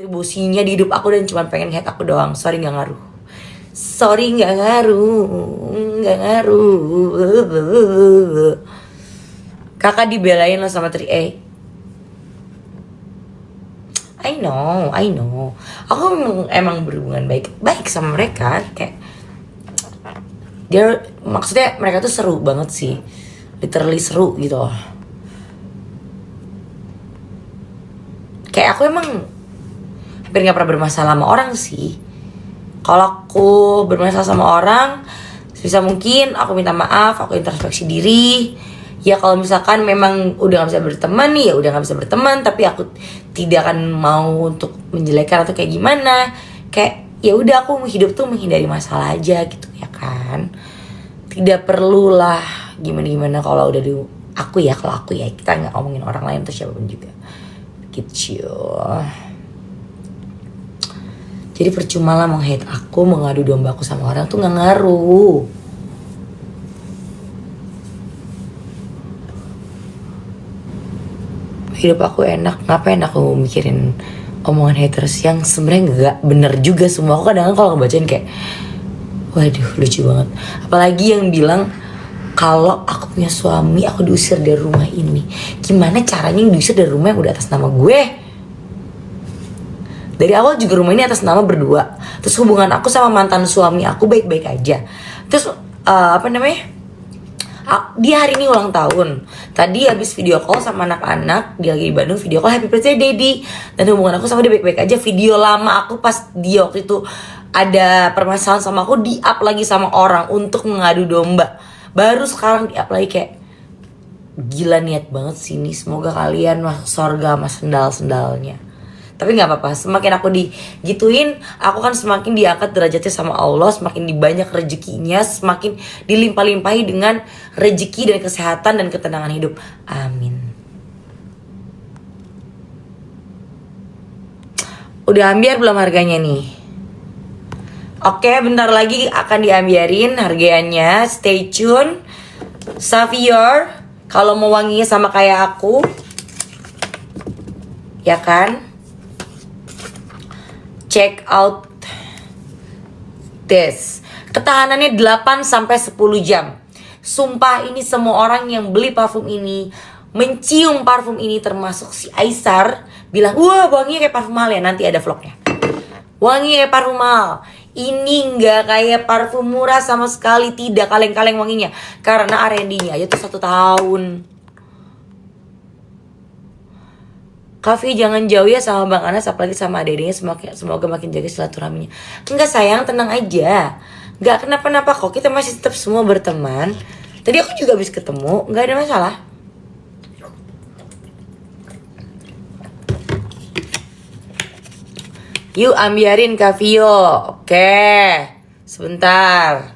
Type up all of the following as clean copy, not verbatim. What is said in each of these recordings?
kontribusinya di hidup aku dan cuma pengen hate aku doang. Sorry nggak ngaruh. Sorry nggak ngaruh. Kakak dibelain lo sama 3A. I know. Aku emang berhubungan baik sama mereka. Kayak maksudnya mereka tuh seru banget sih. Literally seru gitu. Kayak aku emang hampir gak pernah bermasalah sama orang sih. Kalau aku bermasalah sama orang, sebisa mungkin aku minta maaf, aku introspeksi diri. Ya kalau misalkan memang udah gak bisa berteman nih, ya udah gak bisa berteman. Tapi aku tidak akan mau untuk menjelekkan atau kayak gimana. Kayak ya udah, aku hidup tuh menghindari masalah aja gitu ya kan. Tidak perlulah gimana kalau udah di aku ya, kalau aku ya, kita nggak ngomongin orang lain atau siapapun juga gitu. Jadi percuma lah meng-hate aku, mengadu domba aku sama orang tuh nggak ngaruh. Hidup aku enak, ngapain aku mikirin omongan haters yang sebenarnya nggak bener juga semua. Aku kadang-kadang kalau ngebacain kayak, waduh lucu banget. Apalagi yang bilang kalau aku punya suami aku diusir dari rumah ini. Gimana caranya diusir dari rumah yang udah atas nama gue? Dari awal juga rumah ini atas nama berdua. Terus hubungan aku sama mantan suami aku baik-baik aja. Terus dia hari ini ulang tahun. Tadi habis video call sama anak-anak, dia lagi di Bandung, video call happy birthday daddy. Dan hubungan aku sama dia baik-baik aja. Video lama aku pas dia waktu itu ada permasalahan sama aku, di-up lagi sama orang untuk mengadu domba. Baru sekarang di-up lagi, kayak gila, niat banget sih ini. Semoga kalian masuk surga sama sendal-sendalnya. Tapi gak apa-apa, semakin aku digituin, aku kan semakin diangkat derajatnya sama Allah, semakin dibanyak rezekinya, semakin dilimpah-limpahi dengan rezeki dan kesehatan dan ketenangan hidup. Amin. Udah ambiar belum harganya nih? Oke, bentar lagi akan diambiarin harganya. Stay tune. Savior, kalau mau wanginya sama kayak aku, ya kan? Check out this. Ketahanannya 8-10 jam. Sumpah ini semua orang yang beli parfum ini, mencium parfum ini, termasuk si Aisar, bilang, wah wanginya kayak parfum mahal ya. Nanti ada vlognya. Wangi kayak parfum mahal. Ini nggak kayak parfum murah sama sekali. Tidak kaleng-kaleng wanginya. Karena R&D-nya aja tuh 1 tahun. Kavi jangan jauh ya sama Bang Anas, apalagi sama adek-adeknya, semoga makin jaga silaturahminya. Enggak sayang, tenang aja. Enggak kenapa-napa kok, kita masih tetap semua berteman. Tadi aku juga habis ketemu, enggak ada masalah. Yuk ambiarin Kavio. Oke, sebentar.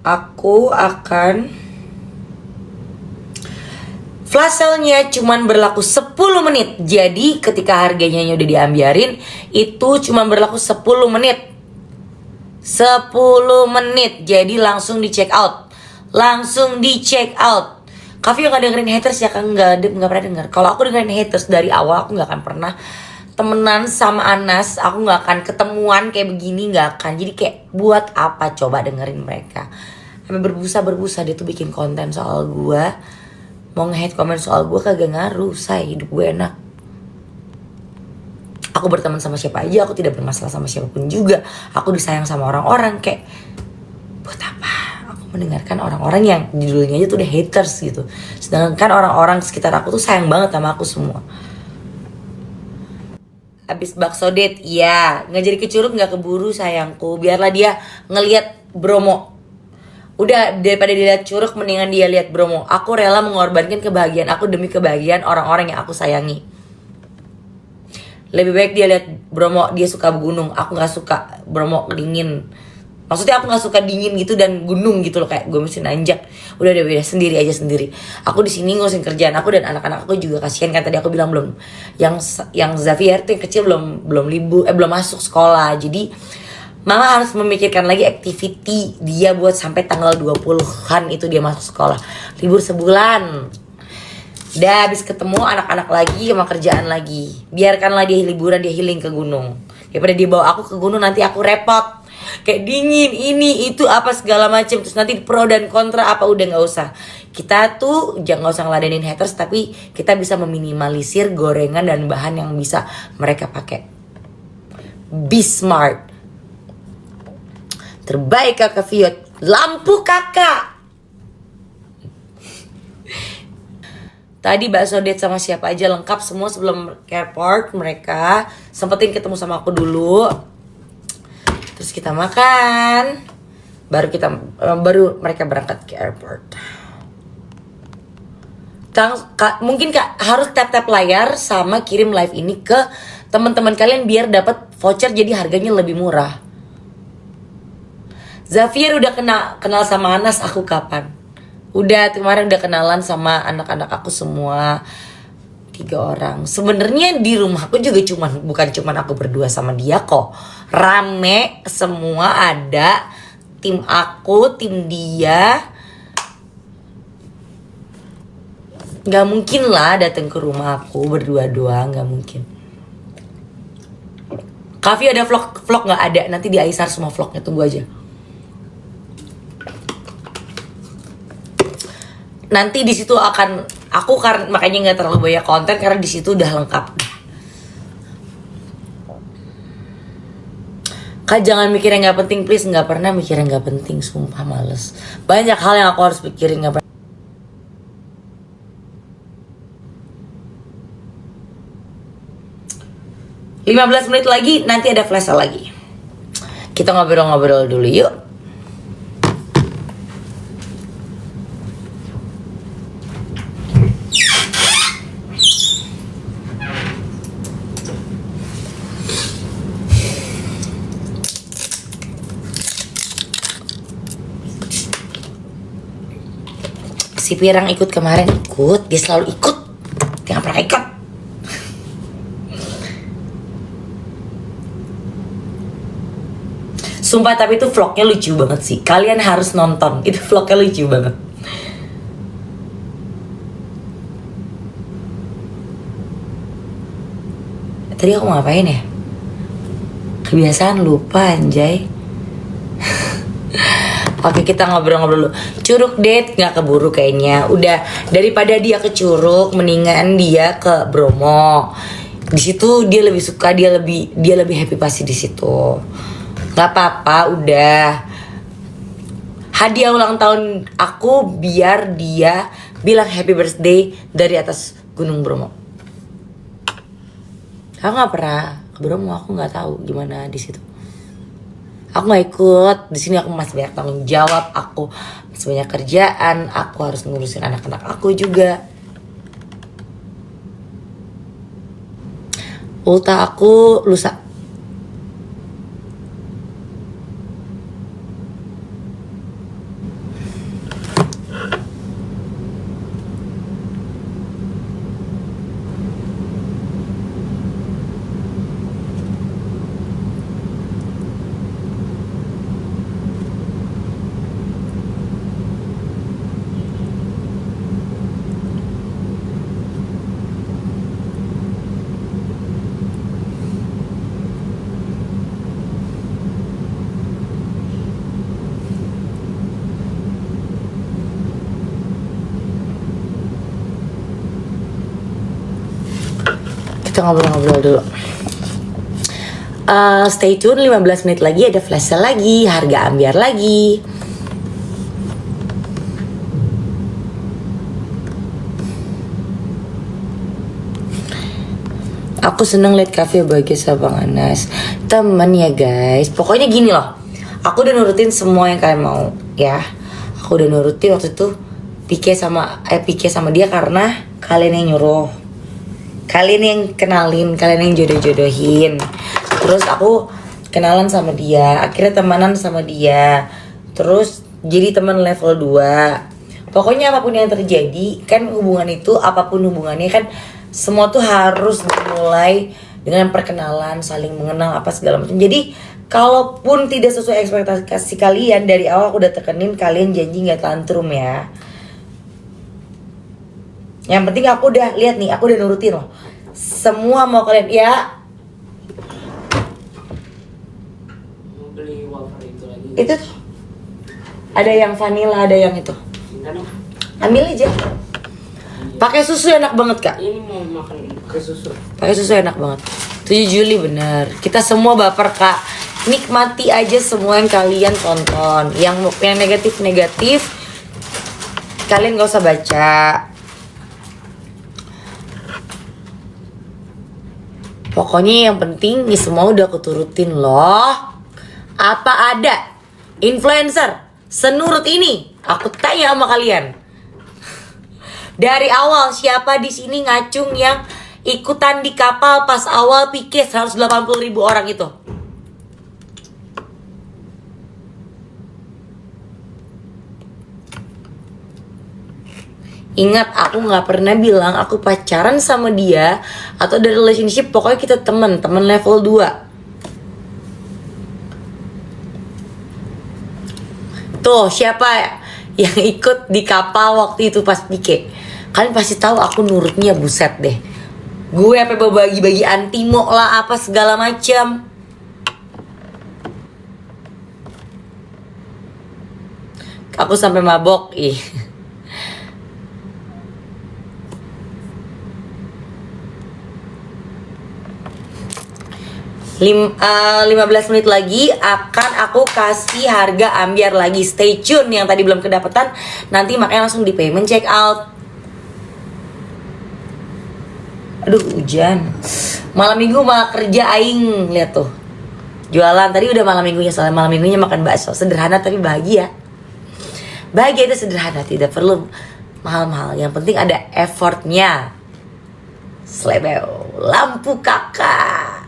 Aku akan flash sale-nya cuman berlaku 10 menit. Jadi ketika harganya udah diambiarin, itu cuman berlaku 10 menit. 10 menit. Jadi langsung di check out. Kavi gak dengerin haters ya kan? Gak pernah denger. Kalau aku dengerin haters dari awal, aku gak akan pernah temenan sama Anas. Aku gak akan ketemuan kayak begini, gak akan. Jadi kayak buat apa coba dengerin mereka? Sampai berbusa dia tuh bikin konten soal gue. Mau nge-hate komen soal gue kagak ngaruh, hidup gue enak. Aku berteman sama siapa aja, aku tidak bermasalah sama siapapun juga. Aku disayang sama orang-orang, kayak buat apa aku mendengarkan orang-orang yang judulnya aja tuh udah haters gitu. Sedangkan orang-orang sekitar aku tuh sayang banget sama aku semua. Abis bakso date, iya. Nggak jadi ke Curug, nggak keburu sayangku. Biarlah dia ngelihat Bromo. Udah, daripada dia lihat Curug, mendingan dia lihat Bromo. Aku rela mengorbankan kebahagiaan aku demi kebahagiaan orang-orang yang aku sayangi. Lebih baik dia lihat Bromo, dia suka gunung. Aku gak suka Bromo dingin. Maksudnya aku gak suka dingin gitu dan gunung gitu loh, kayak gue mesti nanjak. Udah beda sendiri. Aku di sini ngurusin kerjaan aku dan anak-anak aku juga kasihan kan, tadi aku bilang belum. Yang Xavier tuh yang kecil belum masuk sekolah. Jadi Mama harus memikirkan lagi activity dia buat sampai tanggal 20-an itu dia masuk sekolah. Libur sebulan. Udah habis ketemu anak-anak lagi sama kerjaan lagi. Biarkanlah dia liburan, dia healing ke gunung. Daripada dia bawa aku ke gunung nanti aku repot. Kayak dingin ini itu apa segala macam, terus nanti pro dan kontra apa, udah nggak usah. Kita tuh jangan usah ngeladenin haters, tapi kita bisa meminimalisir gorengan dan bahan yang bisa mereka pakai. Be smart. Terbaik kakak Viot. Lampu kakak. Tadi bakso date sama siapa aja lengkap semua sebelum ke airport. Mereka sempetin ketemu sama aku dulu. Terus kita makan. Baru mereka berangkat ke airport. Mungkin Kak harus tap-tap layar sama kirim live ini ke teman-teman kalian biar dapat voucher jadi harganya lebih murah. Xavier udah kenal sama Anas, aku kapan? Udah kemarin udah kenalan sama anak-anak aku semua 3 orang. Sebenarnya di rumahku juga bukan cuman aku berdua sama dia kok. Rame semua, ada tim aku, tim dia. Gak mungkin lah datang ke rumah aku berdua doang, gak mungkin. Kavi ada vlog gak ada? Nanti di Aisar semua vlognya, tunggu aja. Nanti di situ akan aku karena makanya nggak terlalu banyak konten karena di situ udah lengkap. Kak jangan mikir yang nggak penting please, nggak pernah mikir yang nggak penting, sumpah males. Banyak hal yang aku harus pikirin nggak pernah. Lima 15 menit lagi nanti ada flash lagi. Kita ngobrol-ngobrol dulu yuk. Si Pirang ikut kemarin, ikut, dia selalu ikut, dia gak pernah ikut. Sumpah tapi itu vlognya lucu banget sih, kalian harus nonton, itu vlognya lucu banget. Tadi aku ngapain ya? Kebiasaan lupa anjay. Oke kita ngobrol-ngobrol dulu. Curug date nggak keburu kayaknya. Udah daripada dia ke Curug, mendingan dia ke Bromo. Di situ dia lebih suka, dia lebih happy pasti di situ. Nggak apa-apa, udah. Hadiah ulang tahun aku biar dia bilang happy birthday dari atas Gunung Bromo. Aku nggak pernah ke Bromo, aku nggak tahu gimana di situ. Aku gak ikut, di sini aku masih banyak tanggung jawab, aku masih banyak kerjaan, aku harus ngurusin anak-anak aku juga. Ulta aku lusa. Kita ngobrol-ngobrol dulu. Stay tune 15 menit lagi ada flash sale lagi, harga ambiar lagi. Aku seneng liat kafe bahagia sama Bang Anas. Temen ya guys. Pokoknya gini loh. Aku udah nurutin semua yang kalian mau ya. Aku udah nurutin waktu itu PK sama dia karena kalian yang nyuruh. Kalian yang kenalin, kalian yang jodoh-jodohin. Terus aku kenalan sama dia, akhirnya temenan sama dia. Terus jadi teman level 2. Pokoknya apapun yang terjadi, kan hubungan itu apapun hubungannya kan semua tuh harus dimulai dengan perkenalan, saling mengenal apa segala macam. Jadi kalaupun tidak sesuai ekspektasi kalian dari awal aku udah tekenin, kalian janji nggak tantrum ya. Yang penting aku udah lihat nih, aku udah nurutin loh. Semua mau kalian ya. Mau beli wafer itu lagi. Itu tuh. Ada yang vanilla, ada yang itu. Kan? Ambil aja. Pakai susu enak banget, Kak. Ini mau makan ke susu. Pakai susu enak banget. 7 Juli bener. Kita semua baper, Kak. Nikmati aja semua yang kalian tonton. Yang negatif-negatif kalian gak usah baca. Pokoknya yang penting ini semua udah aku turutin loh. Apa ada influencer senurut ini? Aku tanya sama kalian. Dari awal siapa di sini ngacung yang ikutan di kapal pas awal pikir 180.000 orang itu? Ingat, aku nggak pernah bilang aku pacaran sama dia atau ada relationship. Pokoknya kita temen level 2. Tuh, siapa yang ikut di kapal waktu itu pas pike? Kalian pasti tahu aku nurutnya, buset deh. Gue apa bagi-bagi antimo lah apa segala macam. Aku sampai mabok, ih. 15 menit lagi akan aku kasih harga ambiar lagi. Stay tune, yang tadi belum kedapetan nanti makanya langsung di payment check out. Aduh, hujan. Malam minggu malah kerja aing, lihat tuh. Jualan tadi udah malam minggunya, soalnya malam minggunya makan bakso. Sederhana tapi bahagia. Bahagia itu sederhana, tidak perlu mahal-mahal. Yang penting ada effortnya. Slebeo, lampu kakak.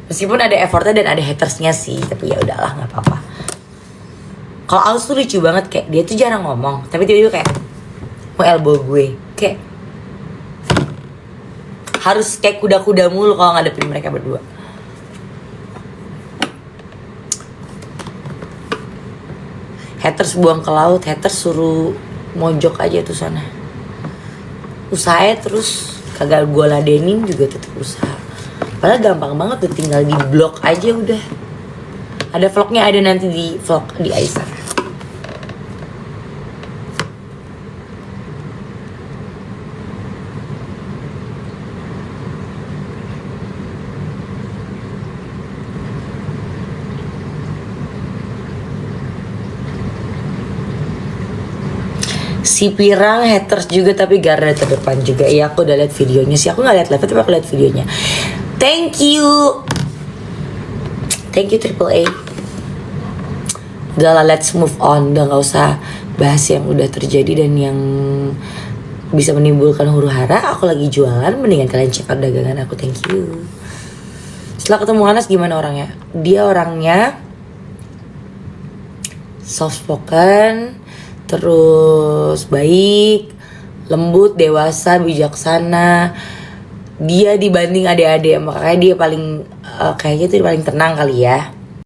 Meskipun ada effortnya dan ada hatersnya sih, tapi ya udahlah, nggak apa-apa. Kalau Aus tuh lucu banget, kayak dia tuh jarang ngomong, tapi tiba-tiba kayak mau elbow gue, kayak harus kayak kuda-kuda mulu kalau ngadepin mereka berdua. Haters buang ke laut, haters suruh mojok aja tuh sana. Usahanya terus kagak gue ladenin juga tetap usaha. Padahal gampang banget tuh, tinggal di blog aja udah. Ada vlognya, ada nanti di vlog di Aisyah. Si Pirang haters juga tapi garda terdepan juga. Iya, aku udah lihat videonya sih. Aku nggak lihat live tapi aku lihat videonya. Thank you Triple A. Udah lah, let's move on. Udah nggak usah bahas yang udah terjadi dan yang bisa menimbulkan huru hara. Aku lagi jualan, mendingan kalian check out dagangan aku. Thank you. Setelah ketemu Hanas gimana orangnya? Dia orangnya soft spoken, terus baik, lembut, dewasa, bijaksana. Dia dibanding adik-adik, makanya dia paling kayaknya tuh paling tenang kali ya.